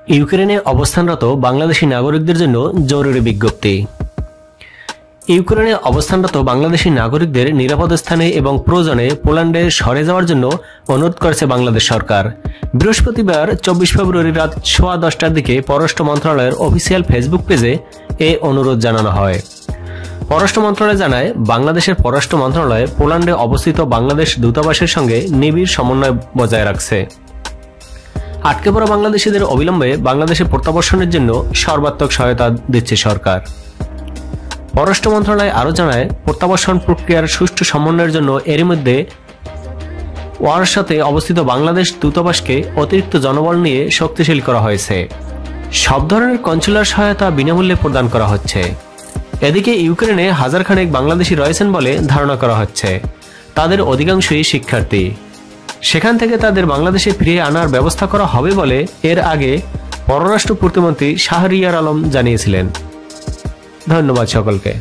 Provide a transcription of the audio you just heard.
ইউক্রেনে অবস্থানরত বাংলাদেশি নাগরিকদের জন্য জরুরি বিজ্ঞপ্তি। ইউক্রেনে অবস্থানরত বাংলাদেশি নাগরিকদের নিরাপদ স্থানে এবং প্রয়োজনে পোল্যান্ডে সরে যাওয়ার জন্য অনুরোধ করেছে বাংলাদেশ সরকার। বৃহস্পতিবার 24 ফেব্রুয়ারি রাত 10:15টার দিকে পররাষ্ট্র মন্ত্রণালয়ের অফিসিয়াল ফেসবুক পেজে এ অনুরোধ জানানো হয়। পররাষ্ট্র মন্ত্রণালয় জানায়, বাংলাদেশের পররাষ্ট্র মন্ত্রণালয় পোল্যান্ডে অবস্থিত বাংলাদেশ দূতাবাসের সঙ্গে নিবিড় সমন্বয় বজায় রাখছে। আটকে পড়া বাংলাদেশিদের অবিলম্বে বাংলাদেশে প্রত্যাবর্তনের জন্য সর্বাত্মক সহায়তা দিচ্ছে সরকার। পররাষ্ট্র মন্ত্রণালয় আরও জানায়, প্রত্যাবর্তন প্রক্রিয়ার সুষ্ঠু সমন্বয়ের জন্য এরই মধ্যে ওয়ারশাতে অবস্থিত বাংলাদেশ দূতাবাসকে অতিরিক্ত জনবল নিয়ে শক্তিশালী করা হয়েছে। সব ধরনের কনসুলার সহায়তা বিনামূল্যে প্রদান করা হচ্ছে। এদিকে ইউক্রেনে হাজারখানেক বাংলাদেশি রয়েছেন বলে ধারণা করা হচ্ছে। তাদের অধিকাংশই শিক্ষার্থী। সেখান থেকে তাদের বাংলাদেশে ফিরিয়ে আনার ব্যবস্থা করা হবে বলে এর আগে পররাষ্ট্র প্রতিমন্ত্রী শাহরিয়ার আলম জানিয়েছিলেন। ধন্যবাদ সকলকে।